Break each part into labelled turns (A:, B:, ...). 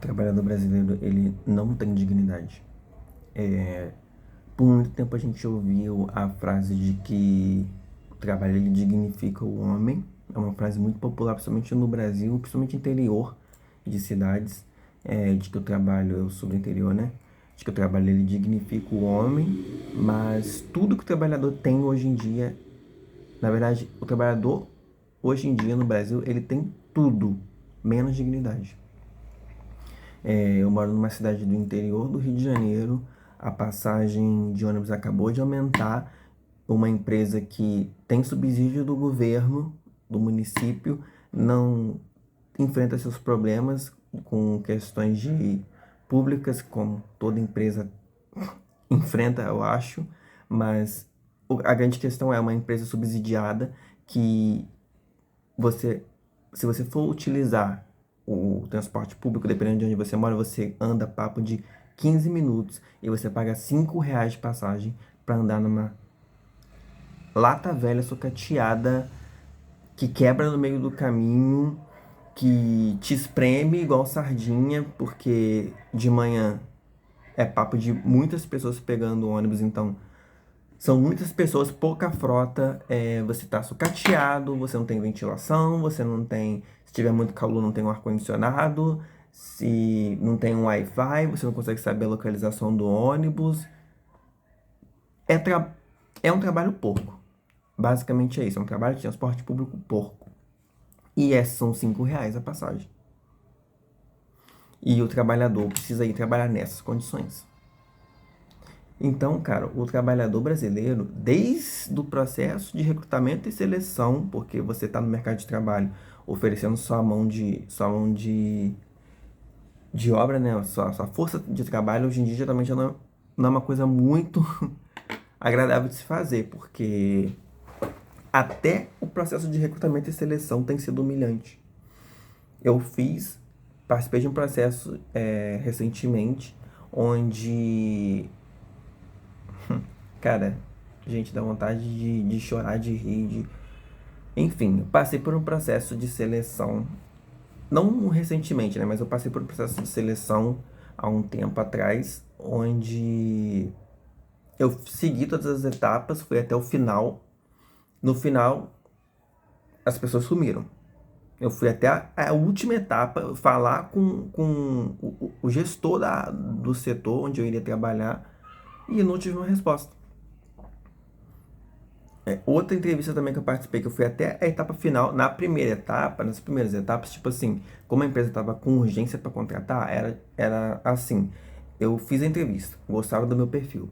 A: trabalhador brasileiro, ele não tem dignidade. Por muito tempo a gente ouviu a frase de que o trabalho ele dignifica o homem. É uma frase muito popular, principalmente no Brasil, principalmente interior de cidades, de que o trabalho, eu sou do interior, né? De que o trabalho ele dignifica o homem, mas tudo que o trabalhador tem hoje em dia, na verdade, o trabalhador hoje em dia no Brasil, ele tem tudo, menos dignidade. Eu moro numa cidade do interior do Rio de Janeiro. A passagem de ônibus acabou de aumentar. Uma empresa que tem subsídio do governo, do município, não enfrenta seus problemas com questões de públicas, como toda empresa enfrenta, eu acho. Mas a grande questão é uma empresa subsidiada que você, se você for utilizar o transporte público, dependendo de onde você mora, você anda papo de 15 minutos e você paga R$ 5 de passagem para andar numa lata velha sucateada que quebra no meio do caminho, que te espreme igual sardinha, porque de manhã é papo de muitas pessoas pegando ônibus, então são muitas pessoas, pouca frota, você tá sucateado, você não tem ventilação, você não tem. Se tiver muito calor, não tem um ar-condicionado, se não tem um Wi-Fi, você não consegue saber a localização do ônibus. É, é um trabalho porco. Basicamente é isso, é um trabalho de transporte público porco. E são R$ 5 a passagem. E o trabalhador precisa ir trabalhar nessas condições. Então, cara, o trabalhador brasileiro, desde o processo de recrutamento e seleção, porque você está no mercado de trabalho oferecendo sua mão de obra, né? Sua força de trabalho, hoje em dia, geralmente não é uma coisa muito agradável de se fazer, porque até o processo de recrutamento e seleção tem sido humilhante. Eu participei de um processo recentemente, onde cara, gente, dá vontade de chorar, de rir, Enfim, eu passei por um processo de seleção, não recentemente, né? Mas eu passei por um processo de seleção há um tempo atrás, onde eu segui todas as etapas, fui até o final. No final, as pessoas sumiram. Eu fui até a última etapa, falar com o gestor do setor onde eu iria trabalhar, e eu não tive uma resposta. Outra entrevista também que eu participei, que eu fui até a etapa final, na primeira etapa, nas primeiras etapas, tipo assim, como a empresa estava com urgência para contratar, era assim, eu fiz a entrevista, gostaram do meu perfil.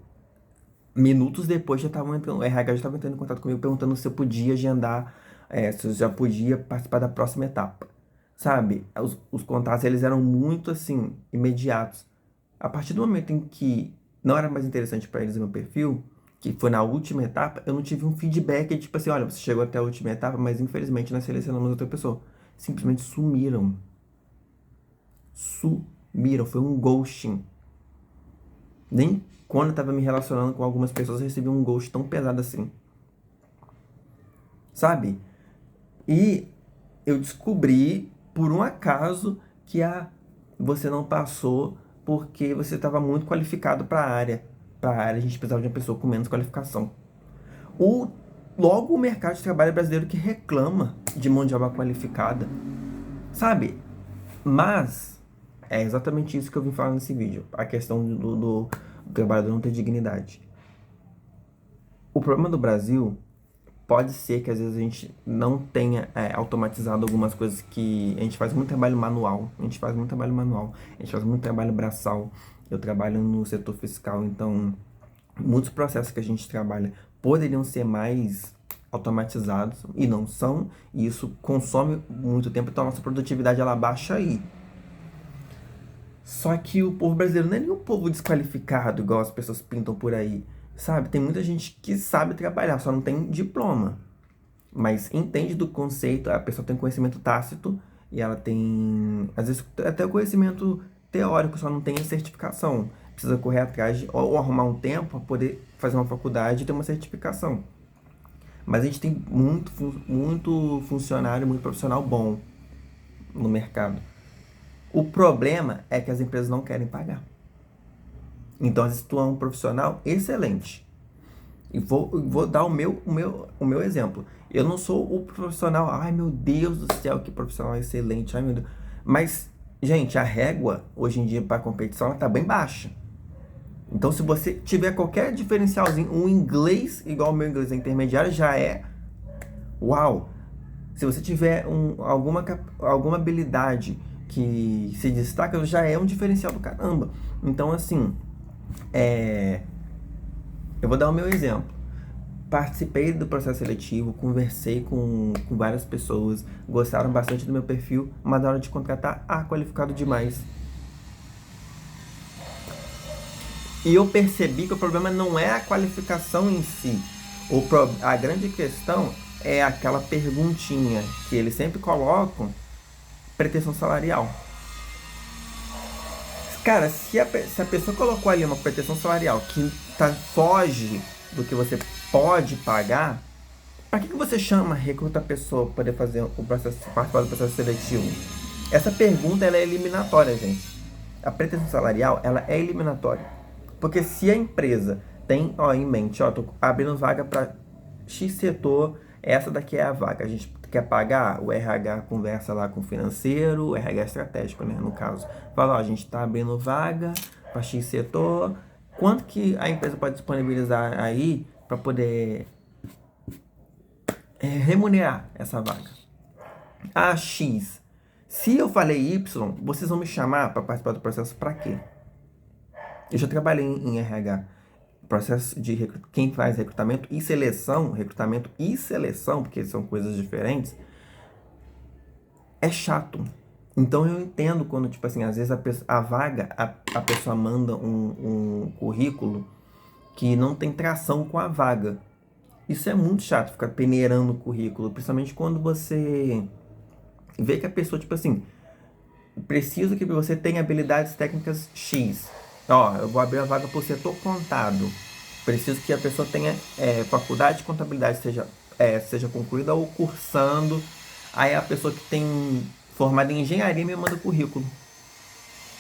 A: Minutos depois já estavam entrando, o RH já estava entrando em contato comigo perguntando se eu podia agendar, se eu já podia participar da próxima etapa. Sabe, os contatos eles eram muito assim, imediatos. A partir do momento em que não era mais interessante para eles o meu perfil, que foi na última etapa, eu não tive um feedback tipo assim, olha, você chegou até a última etapa, mas infelizmente nós selecionamos outra pessoa. Simplesmente sumiram. Sumiram, foi um ghosting. Nem quando eu tava me relacionando com algumas pessoas, eu recebi um ghost tão pesado assim. Sabe? E eu descobri, por um acaso, que você não passou porque você estava muito qualificado para a área. Para a área, a gente precisava de uma pessoa com menos qualificação. O, logo o mercado de trabalho brasileiro que reclama de mão de obra qualificada. Sabe? Mas é exatamente isso que eu vim falar nesse vídeo. A questão do trabalhador não ter dignidade. O problema do Brasil pode ser que às vezes a gente não tenha automatizado algumas coisas que a gente faz muito trabalho manual. A gente faz muito trabalho manual. A gente faz muito trabalho braçal. Eu trabalho no setor fiscal, então muitos processos que a gente trabalha poderiam ser mais automatizados e não são, e isso consome muito tempo, então a nossa produtividade ela baixa aí. Só que o povo brasileiro não é nenhum povo desqualificado, igual as pessoas pintam por aí, sabe? Tem muita gente que sabe trabalhar, só não tem diploma, mas entende do conceito, a pessoa tem conhecimento tácito e ela tem, às vezes, até o conhecimento teórico, só não tem a certificação. Precisa correr atrás ou arrumar um tempo para poder fazer uma faculdade e ter uma certificação. Mas a gente tem muito funcionário, muito profissional bom no mercado. O problema é que as empresas não querem pagar. Então, às vezes, tu é um profissional excelente. E vou dar o meu exemplo. Eu não sou o profissional, ai meu Deus do céu, que profissional excelente, ai meu Deus. Mas, gente, a régua hoje em dia para competição ela tá bem baixa. Então, se você tiver qualquer diferencialzinho, um inglês igual ao meu inglês intermediário já é uau. Se você tiver alguma habilidade que se destaca, já é um diferencial do caramba. Então, assim, eu vou dar o meu exemplo. Participei do processo seletivo, conversei com várias pessoas, gostaram bastante do meu perfil, mas na hora de contratar, qualificado demais. E eu percebi que o problema não é a qualificação em si. A grande questão é aquela perguntinha que eles sempre colocam, pretensão salarial. Cara, se a pessoa colocou ali uma pretensão salarial que foge do que você pode pagar, para que você recruta a pessoa para poder fazer o processo, participar do processo seletivo? Essa pergunta ela é eliminatória, gente. A pretensão salarial ela é eliminatória. Porque se a empresa tem em mente, tô abrindo vaga para X setor, essa daqui é a vaga, a gente quer pagar, o RH conversa lá com o financeiro, o RH estratégico, né, no caso. Fala, a gente está abrindo vaga para X setor, quanto que a empresa pode disponibilizar aí para poder remunerar essa vaga? X. Se eu falei Y, vocês vão me chamar para participar do processo para quê? Eu já trabalhei em RH, processo de quem faz recrutamento e seleção, porque são coisas diferentes, é chato. Então eu entendo quando, tipo assim, às vezes a vaga, a pessoa manda um currículo que não tem tração com a vaga. Isso é muito chato, ficar peneirando o currículo, principalmente quando você vê que a pessoa, tipo assim, preciso que você tenha habilidades técnicas X. Eu vou abrir a vaga por setor contábil. Preciso que a pessoa tenha faculdade de contabilidade, seja concluída ou cursando. Aí a pessoa que tem formada em engenharia me manda currículo.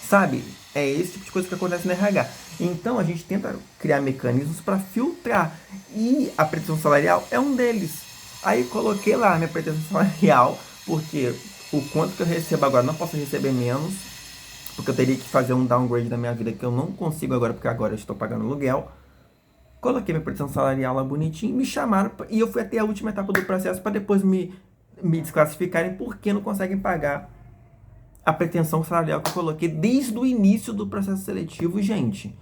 A: Sabe? É esse tipo de coisa que acontece no RH. Então a gente tenta criar mecanismos para filtrar. E a pretensão salarial é um deles. Aí coloquei lá a minha pretensão salarial, porque o quanto que eu recebo agora, não posso receber menos, porque eu teria que fazer um downgrade da minha vida que eu não consigo agora, porque agora eu estou pagando aluguel. Coloquei minha pretensão salarial lá bonitinho, me chamaram e eu fui até a última etapa do processo para depois me desclassificarem porque não conseguem pagar a pretensão salarial que eu coloquei desde o início do processo seletivo, gente.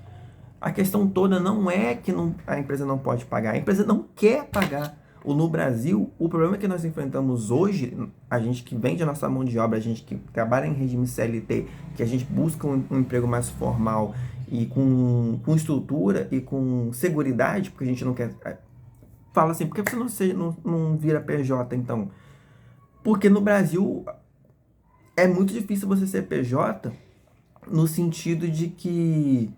A: A questão toda não é que a empresa não pode pagar, a empresa não quer pagar. No Brasil, o problema que nós enfrentamos hoje, a gente que vende a nossa mão de obra, a gente que trabalha em regime CLT, que a gente busca um emprego mais formal e com estrutura e com seguridade, porque a gente não quer... Fala assim, por que você não vira PJ, então? Porque no Brasil é muito difícil você ser PJ no sentido de que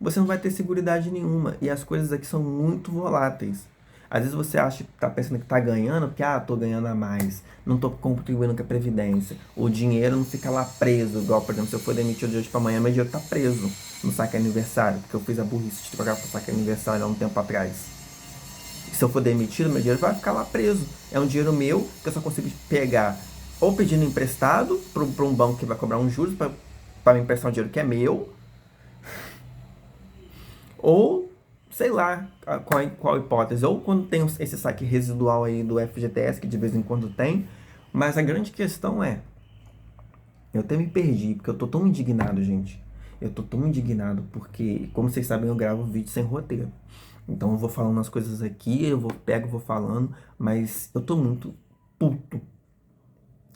A: você não vai ter seguridade nenhuma e as coisas aqui são muito voláteis. Às vezes você acha que tá pensando que tá ganhando, porque tô ganhando a mais, não tô contribuindo com a previdência. O dinheiro não fica lá preso, igual, por exemplo, se eu for demitido de hoje pra amanhã, meu dinheiro tá preso no saque aniversário, porque eu fiz a burrice de trocar pro saque aniversário há um tempo atrás. Se eu for demitido, meu dinheiro vai ficar lá preso. É um dinheiro meu que eu só consigo pegar ou pedindo emprestado para um banco que vai cobrar uns juros para me emprestar um dinheiro que é meu, ou sei lá qual hipótese, ou quando tem esse saque residual aí do FGTS, que de vez em quando tem. Mas a grande questão é, eu até me perdi, porque eu tô tão indignado, gente. Eu tô tão indignado porque, como vocês sabem, eu gravo vídeo sem roteiro. Então eu vou falando as coisas aqui, vou falando, mas eu tô muito puto.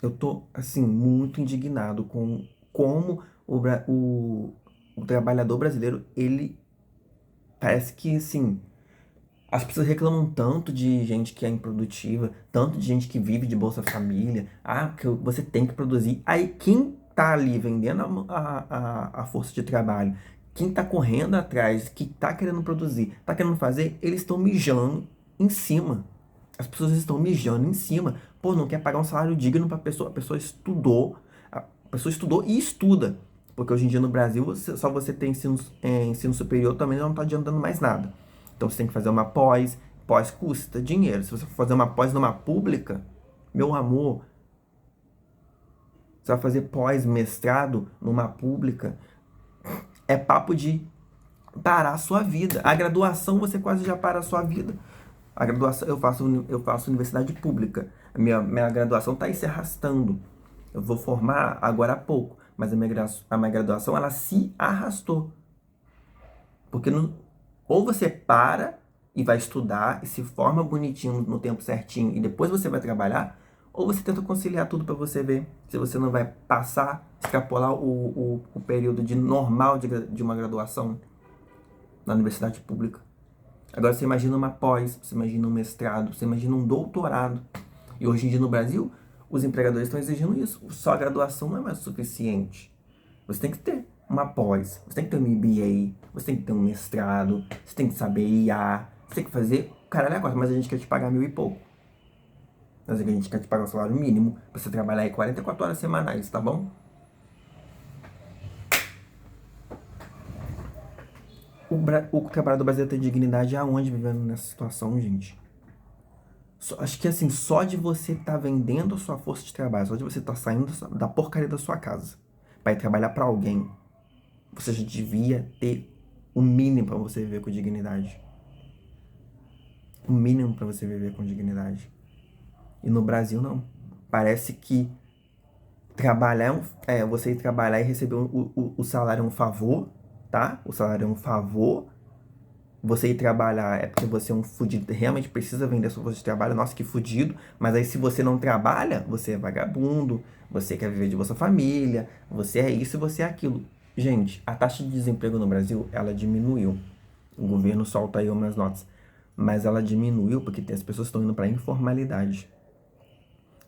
A: Eu tô, assim, muito indignado com como o trabalhador brasileiro, ele parece que, assim, as pessoas reclamam tanto de gente que é improdutiva, tanto de gente que vive de Bolsa Família, porque você tem que produzir. Aí quem tá ali vendendo a força de trabalho, quem tá correndo atrás, que tá querendo produzir, tá querendo fazer, eles estão mijando em cima. As pessoas estão mijando em cima. Pô, não quer pagar um salário digno pra pessoa. A pessoa estudou, A pessoa estudou e estuda. Porque hoje em dia no Brasil, só você tem ensino superior também não está adiantando mais nada. Então você tem que fazer uma pós. Pós custa dinheiro. Se você for fazer uma pós numa pública, meu amor, você vai fazer pós-mestrado numa pública, é papo de parar a sua vida. A graduação você quase já para a sua vida. A graduação, eu faço universidade pública. Minha graduação está aí se arrastando. Eu vou formar agora há pouco, mas a minha graduação ela se arrastou. Porque ou você para e vai estudar e se forma bonitinho no tempo certinho e depois você vai trabalhar, ou você tenta conciliar tudo para você ver se você não vai passar, extrapolar o período normal de uma graduação na universidade pública. Agora você imagina uma pós, você imagina um mestrado, você imagina um doutorado. E hoje em dia no Brasil, os empregadores estão exigindo isso. Só a graduação não é mais suficiente. Você tem que ter uma pós, você tem que ter um MBA, você tem que ter um mestrado, você tem que saber IA, você tem que fazer o caralho agora, mas a gente quer te pagar 1.000 e pouco. Mas a gente quer te pagar um salário mínimo pra você trabalhar aí 44 horas semanais, tá bom? O trabalhador brasileiro tem dignidade aonde vivendo nessa situação, gente? Acho que assim, só de você estar vendendo a sua força de trabalho, só de você estar saindo da porcaria da sua casa para ir trabalhar para alguém, você já devia ter o mínimo para você viver com dignidade. O mínimo para você viver com dignidade. E no Brasil não. Parece que trabalhar você ir trabalhar e receber o salário é um favor, tá? O salário é um favor. Você ir trabalhar é porque você é um fudido, realmente precisa vender a sua força de trabalho, nossa, que fudido. Mas aí se você não trabalha, você é vagabundo, você quer viver de Bolsa Família, você é isso e você é aquilo. Gente, a taxa de desemprego no Brasil, ela diminuiu. O governo solta aí umas notas. Mas ela diminuiu porque as pessoas estão indo para informalidade.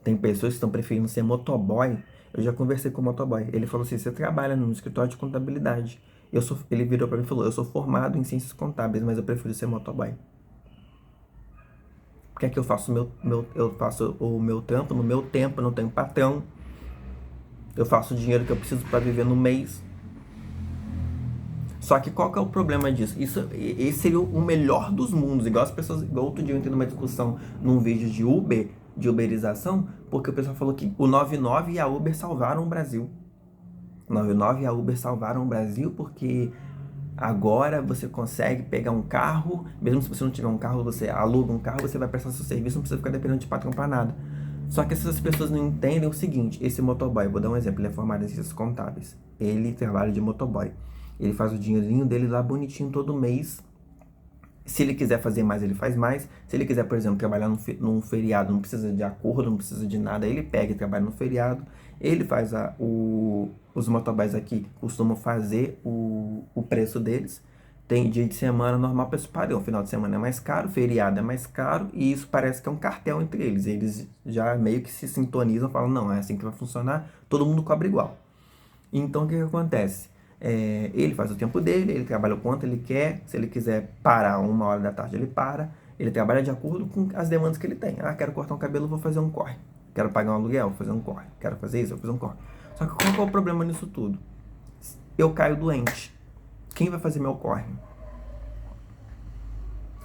A: Tem pessoas que estão preferindo ser motoboy. Eu já conversei com o motoboy. Ele falou assim, você trabalha no escritório de contabilidade. Ele virou para mim e falou, eu sou formado em ciências contábeis, mas eu prefiro ser motoboy. Porque é que eu faço eu faço o meu trampo no meu tempo, não tenho patrão. Eu faço o dinheiro que eu preciso para viver no mês. Só que qual que é o problema disso? Esse seria o melhor dos mundos. Igual outro dia eu entrei numa discussão num vídeo de uberização, porque o pessoal falou que o 99 e a Uber salvaram o Brasil. O 99 e a Uber salvaram o Brasil porque agora você consegue pegar um carro, mesmo se você não tiver um carro, você aluga um carro, você vai prestar seu serviço, não precisa ficar dependendo de patrão para nada. Só que essas pessoas não entendem o seguinte, esse motoboy, vou dar um exemplo, ele é formado em ciências contábeis, ele trabalha de motoboy, ele faz o dinheirinho dele lá bonitinho todo mês. Se ele quiser fazer mais, ele faz mais. Se ele quiser, por exemplo, trabalhar num feriado, não precisa de acordo, não precisa de nada, ele pega e trabalha no feriado. Ele faz os motoboys aqui costumam fazer o preço deles. Tem dia de semana normal, preço padrão. Final de semana é mais caro, feriado é mais caro. E isso parece que é um cartel entre eles. Eles já meio que se sintonizam, falam, não, é assim que vai funcionar, todo mundo cobra igual. Então, o que acontece? Ele faz o tempo dele, ele trabalha o quanto ele quer. Se ele quiser parar 1 hora da tarde, ele para. Ele trabalha de acordo com as demandas que ele tem. Ah, quero cortar um cabelo, vou fazer um corre. Quero pagar um aluguel, vou fazer um corre. Quero fazer isso, vou fazer um corre. Só que qual é o problema nisso tudo? Eu caio doente. Quem vai fazer meu corre?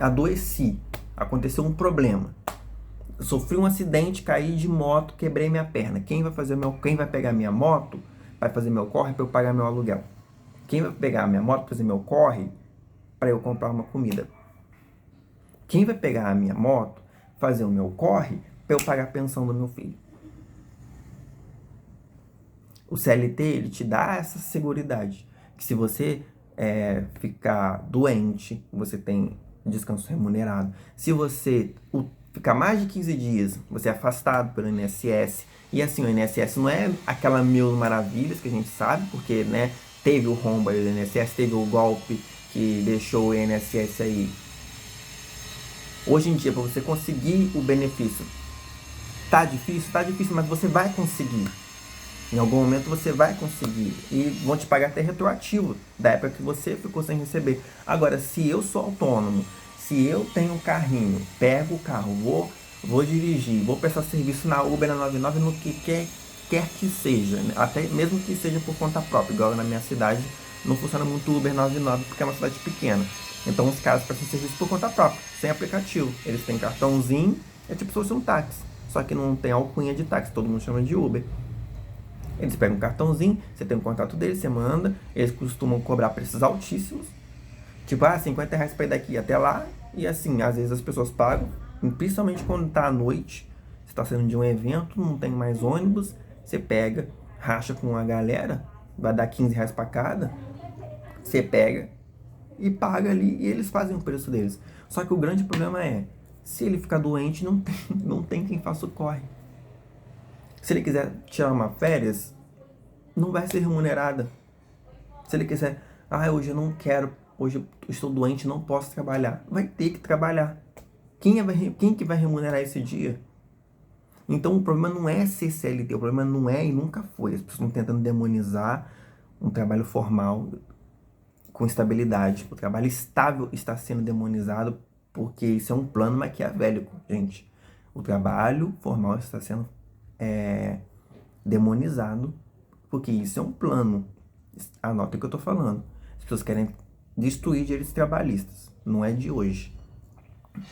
A: Adoeci. Aconteceu um problema. Eu sofri um acidente, caí de moto, quebrei minha perna. Quem vai pegar minha moto, vai fazer meu corre para eu pagar meu aluguel? Quem vai pegar a minha moto, fazer meu corre, para eu comprar uma comida? Quem vai pegar a minha moto, fazer o meu corre, para eu pagar a pensão do meu filho? O CLT, ele te dá essa seguridade, que se você ficar doente, você tem descanso remunerado. Se você ficar mais de 15 dias, você é afastado pelo INSS. E assim, o INSS não é aquela mil maravilhas que a gente sabe, porque, né, teve o rombo aí do INSS, teve o golpe que deixou o INSS aí. Hoje em dia, para você conseguir o benefício, tá difícil, mas você vai conseguir. Em algum momento você vai conseguir. E vão te pagar até retroativo da época que você ficou sem receber. Agora, se eu sou autônomo, se eu tenho um carrinho, pego o carro, vou dirigir, vou prestar serviço na Uber, na 99, no que quer quer que seja, né? Até mesmo que seja por conta própria, igual na minha cidade, não funciona muito o Uber 99 porque é uma cidade pequena. Então os caras prestam serviço por conta própria, sem aplicativo. Eles têm cartãozinho, é tipo se fosse um táxi, só que não tem alcunha de táxi, todo mundo chama de Uber. Eles pegam um cartãozinho, você tem o contato deles, você manda, eles costumam cobrar preços altíssimos, tipo, R$ 50 pra ir daqui até lá, e assim, às vezes as pessoas pagam, principalmente quando tá à noite, você tá saindo de um evento, não tem mais ônibus, você pega, racha com a galera, vai dar R$ 15 pra cada, você pega e paga ali, e eles fazem o preço deles. Só que o grande problema é, se ele ficar doente, não tem quem faça o corre. Se ele quiser tirar uma férias, não vai ser remunerada. Se ele quiser, hoje eu não quero, hoje eu estou doente, não posso trabalhar. Vai ter que trabalhar. Quem que vai remunerar esse dia? Então o problema não é ser CLT, o problema não é e nunca foi. As pessoas estão tentando demonizar um trabalho formal com estabilidade. O trabalho estável está sendo demonizado porque isso é um plano maquiavélico, gente. O trabalho formal está sendo demonizado porque isso é um plano. Anota o que eu tô falando. As pessoas querem destruir direitos trabalhistas. Não é de hoje.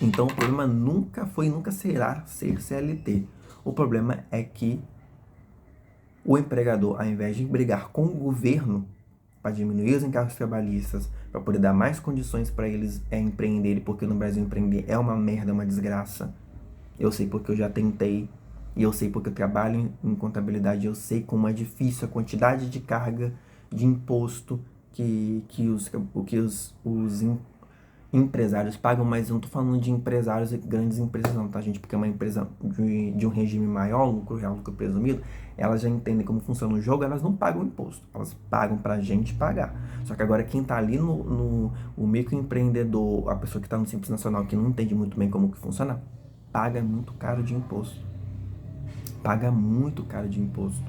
A: Então o problema nunca foi e nunca será ser CLT. O problema é que o empregador, ao invés de brigar com o governo para diminuir os encargos trabalhistas, para poder dar mais condições para eles empreenderem, porque no Brasil empreender é uma merda, uma desgraça. Eu sei porque eu já tentei. E eu sei porque eu trabalho em contabilidade, eu sei como é difícil a quantidade de carga de imposto que os empresários pagam, mas eu não tô falando de empresários e grandes empresas não, tá, gente? Porque uma empresa de um regime maior, lucro real, lucro presumido, elas já entendem como funciona o jogo, elas não pagam imposto, elas pagam pra gente pagar. Só que agora quem tá ali o microempreendedor, a pessoa que tá no Simples Nacional, que não entende muito bem como que funciona, paga muito caro de imposto. Paga muito caro de imposto.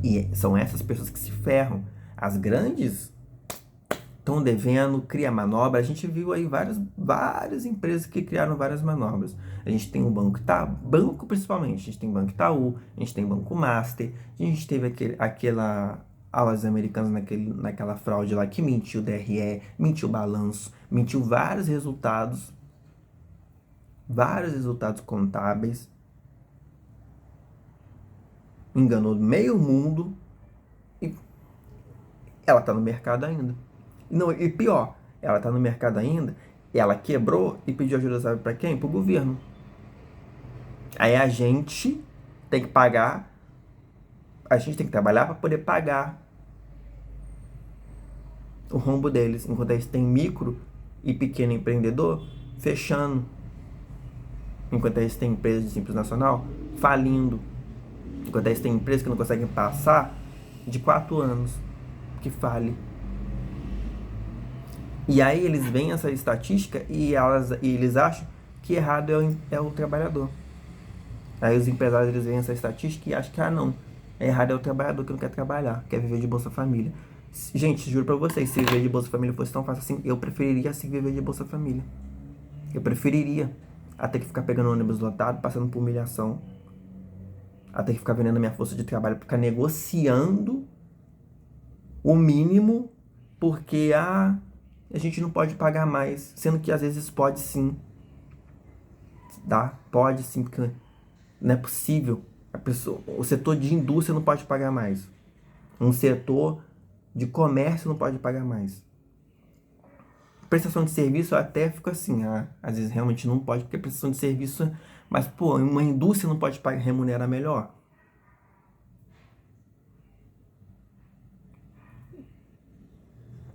A: E são essas pessoas que se ferram. As grandes estão devendo, cria manobra. A gente viu aí várias empresas que criaram várias manobras. A gente tem um banco principalmente. A gente tem Banco Itaú, a gente tem Banco Master, a gente teve aquela aulas americanas naquela fraude lá que mentiu DRE, mentiu balanço, mentiu vários resultados contábeis, enganou meio mundo e ela tá no mercado ainda. Não, e pior, ela tá no mercado ainda, ela quebrou e pediu ajuda, sabe pra quem? Pro governo. Aí a gente tem que pagar, a gente tem que trabalhar para poder pagar o rombo deles, enquanto eles têm micro e pequeno empreendedor fechando, enquanto eles têm empresas de Simples Nacional falindo, enquanto eles têm empresas que não conseguem passar de 4 anos que fale. E aí eles veem essa estatística e eles acham que errado é o trabalhador. Aí os empresários eles veem essa estatística e acham que, não, errado é o trabalhador que não quer trabalhar, quer viver de Bolsa Família. Gente, juro pra vocês, se viver de Bolsa Família fosse tão fácil assim, eu preferiria assim viver de Bolsa Família. Eu preferiria a ter que ficar pegando ônibus lotado, passando por humilhação, a ter que ficar vendendo a minha força de trabalho, ficar negociando o mínimo, porque a gente não pode pagar mais, sendo que às vezes pode sim. Pode sim, porque não é possível. O setor de indústria não pode pagar mais. Um setor de comércio não pode pagar mais. Prestação de serviço eu até fico assim, às vezes realmente não pode, porque prestação de serviço, mas uma indústria não pode remunerar melhor.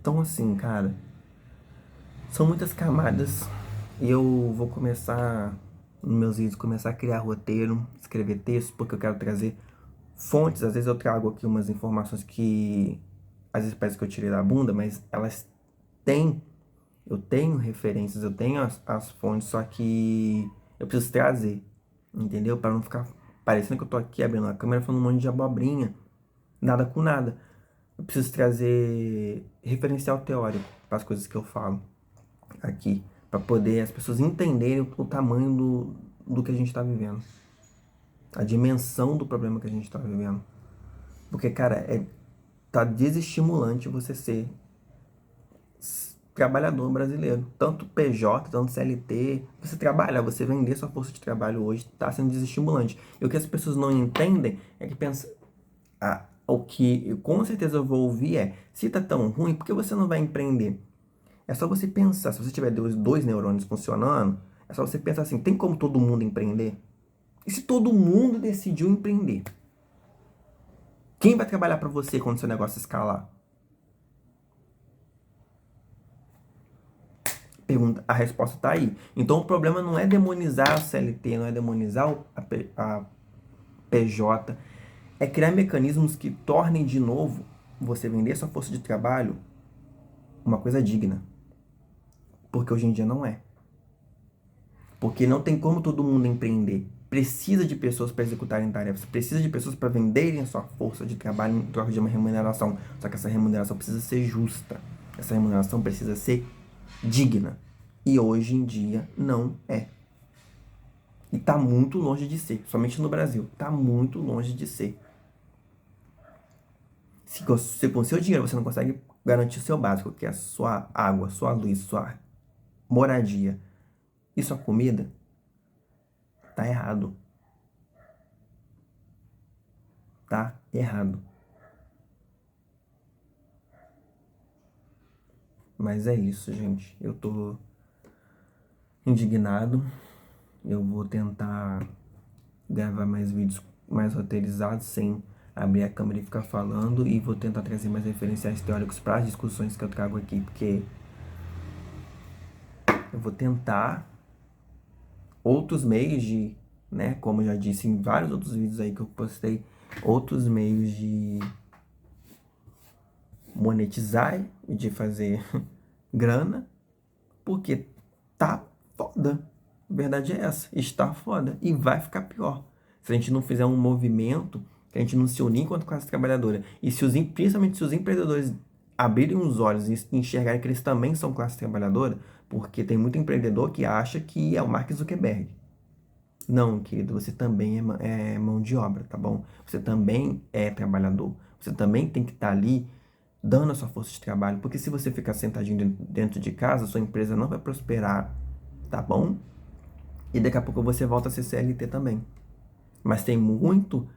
A: Então assim, cara, são muitas camadas e eu vou começar nos meus vídeos, começar a criar roteiro, escrever texto, porque eu quero trazer fontes. Às vezes eu trago aqui umas informações que às vezes parece que eu tirei da bunda, mas elas têm, eu tenho referências, eu tenho as fontes, só que eu preciso trazer, entendeu? Para não ficar parecendo que eu tô aqui abrindo a câmera falando um monte de abobrinha, nada com nada. Eu preciso trazer referencial teórico para as coisas que eu falo aqui, para poder as pessoas entenderem o tamanho do que a gente está vivendo. A dimensão do problema que a gente tá vivendo. Porque, cara, tá desestimulante você ser trabalhador brasileiro. Tanto PJ, tanto CLT. Você trabalha, você vender sua força de trabalho hoje tá sendo desestimulante. E o que as pessoas não entendem é que pensa... o que eu, com certeza eu vou ouvir é: se tá tão ruim, por que você não vai empreender? É só você pensar, se você tiver dois neurônios funcionando, é só você pensar assim: tem como todo mundo empreender? E se todo mundo decidiu empreender? Quem vai trabalhar para você quando seu negócio escalar? Pergunta, a resposta está aí. Então o problema não é demonizar a CLT, não é demonizar a PJ, é criar mecanismos que tornem de novo você vender sua força de trabalho uma coisa digna. Porque hoje em dia não é. Porque não tem como todo mundo empreender. Precisa de pessoas para executarem tarefas, precisa de pessoas para venderem a sua força de trabalho em troca de uma remuneração. Só que essa remuneração precisa ser justa. Essa remuneração precisa ser digna. E hoje em dia não é. E está muito longe de ser. Somente no Brasil. Está muito longe de ser. Se com o seu dinheiro você não consegue garantir o seu básico, que é a sua água, sua luz, sua moradia e sua comida, tá errado. Tá errado. Mas é isso, gente. Eu tô indignado. Eu vou tentar gravar mais vídeos mais roteirizados, sem abrir a câmera e ficar falando. E vou tentar trazer mais referenciais teóricos para as discussões que eu trago aqui, porque eu vou tentar outros meios de, né, como eu já disse em vários outros vídeos aí que eu postei, outros meios de monetizar e de fazer grana, porque tá foda. A verdade é essa, está foda e vai ficar pior. Se a gente não fizer um movimento, que a gente não se unir enquanto classe trabalhadora, e se principalmente se os empreendedores abrirem os olhos e enxergarem que eles também são classe trabalhadora, porque tem muito empreendedor que acha que é o Mark Zuckerberg. Não, querido, você também é mão de obra, tá bom? Você também é trabalhador. Você também tem que estar ali dando a sua força de trabalho, porque se você ficar sentadinho dentro de casa, sua empresa não vai prosperar, tá bom? E daqui a pouco você volta a ser CLT também. Mas tem muito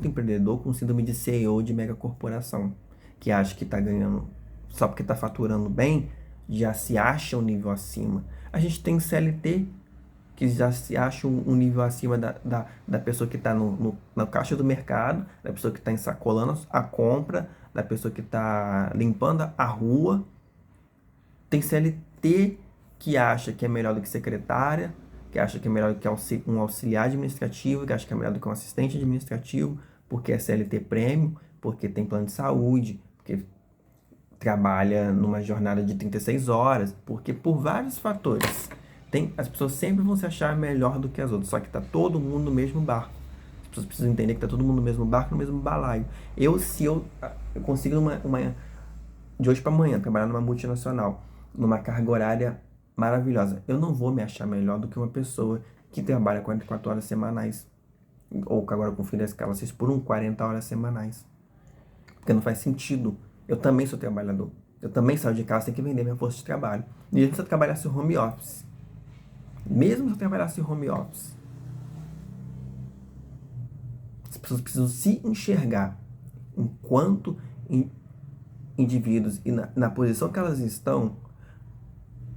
A: empreendedor com síndrome de CEO de mega corporação, que acha que tá ganhando, só porque tá faturando bem, já se acha um nível acima. A gente tem CLT que já se acha um nível acima da pessoa que está na caixa do mercado, da pessoa que está ensacolando a compra, da pessoa que está limpando a rua. Tem CLT que acha que é melhor do que secretária, que acha que é melhor do que um auxiliar administrativo, que acha que é melhor do que um assistente administrativo, porque é CLT prêmio, porque tem plano de saúde, porque trabalha numa jornada de 36 horas, porque por vários fatores. As pessoas sempre vão se achar melhor do que as outras, só que tá todo mundo no mesmo barco. As pessoas precisam entender que tá todo mundo no mesmo barco, no mesmo balaio. Se eu consigo de hoje para amanhã trabalhar numa multinacional, numa carga horária maravilhosa, eu não vou me achar melhor do que uma pessoa que trabalha 44 horas semanais, ou que agora com filho da escala 6 por 1, 40 horas semanais. Porque não faz sentido. Eu também sou trabalhador. Eu também saio de casa, tenho que vender minha força de trabalho. Mesmo se eu trabalhasse home office. Mesmo se eu trabalhasse home office. As pessoas precisam se enxergar enquanto indivíduos e na posição que elas estão,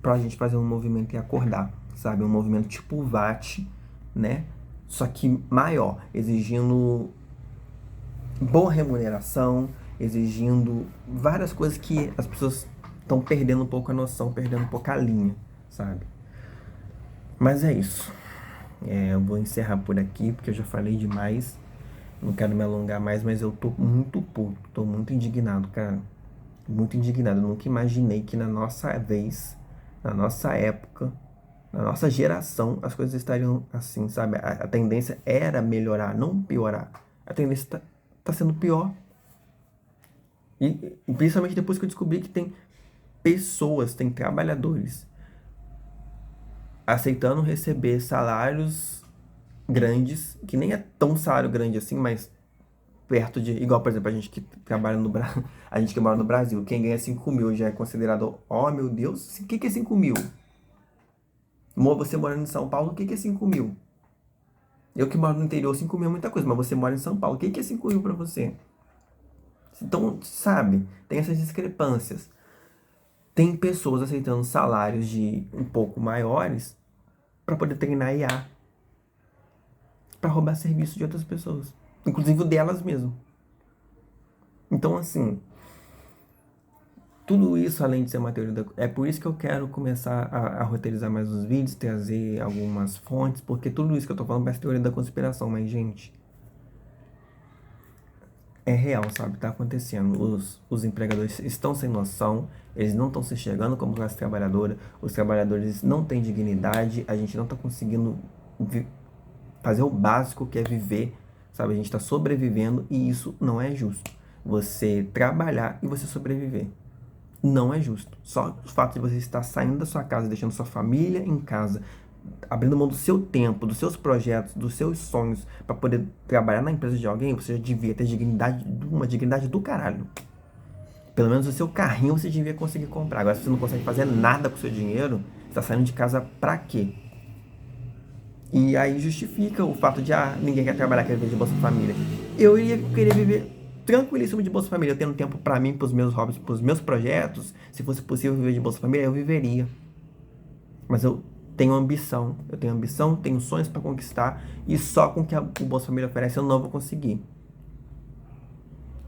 A: pra gente fazer um movimento e acordar, sabe? Um movimento tipo VAT, né? Só que maior, exigindo boa remuneração, exigindo várias coisas que as pessoas estão perdendo um pouco a noção, perdendo um pouco a linha, sabe? Mas é isso. Eu vou encerrar por aqui, porque eu já falei demais. Não quero me alongar mais, mas eu tô muito puto, tô muito indignado, cara. Muito indignado. Eu nunca imaginei que na nossa vez, na nossa época, na nossa geração, as coisas estariam assim, sabe? A tendência era melhorar, não piorar. A tendência tá sendo pior. E principalmente depois que eu descobri que tem pessoas, tem trabalhadores aceitando receber salários grandes, que nem é tão salário grande assim, mas perto de, igual, por exemplo, a gente que trabalha no Brasil, a gente que mora no Brasil, quem ganha 5 mil já é considerado, oh meu Deus, o que que é 5 mil? Você morando em São Paulo, o que que é 5 mil? Eu que moro no interior, 5 mil é muita coisa, mas você mora em São Paulo, o que que é 5 mil pra você? Então, sabe, tem essas discrepâncias. Tem pessoas aceitando salários de um pouco maiores para poder treinar IA, para roubar serviço de outras pessoas, inclusive o delas mesmo. Então, assim, tudo isso, além de ser uma teoria é por isso que eu quero começar a roteirizar mais os vídeos, trazer algumas fontes, porque tudo isso que eu tô falando parece teoria da conspiração, mas, gente, é real, sabe? Tá acontecendo. Os empregadores estão sem noção, eles não estão se enxergando como classe trabalhadora, os trabalhadores não têm dignidade, a gente não tá conseguindo fazer o básico que é viver, sabe? A gente tá sobrevivendo e isso não é justo. Você trabalhar e você sobreviver. Não é justo. Só o fato de você estar saindo da sua casa, deixando sua família em casa, abrindo mão do seu tempo, dos seus projetos, dos seus sonhos, para poder trabalhar na empresa de alguém, você já devia ter dignidade, uma dignidade do caralho. Pelo menos o seu carrinho você devia conseguir comprar. Agora, se você não consegue fazer nada com o seu dinheiro, você tá saindo de casa pra quê? E aí justifica o fato de, ninguém quer trabalhar, quer viver de Bolsa Família. Eu iria querer viver tranquilíssimo de Bolsa Família, eu tendo tempo pra mim, pros meus hobbies, pros meus projetos. Se fosse possível viver de Bolsa Família, eu viveria. Mas eu tenho ambição, tenho sonhos pra conquistar, e só com o que o Bolsa Família oferece eu não vou conseguir.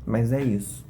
A: Mas é isso.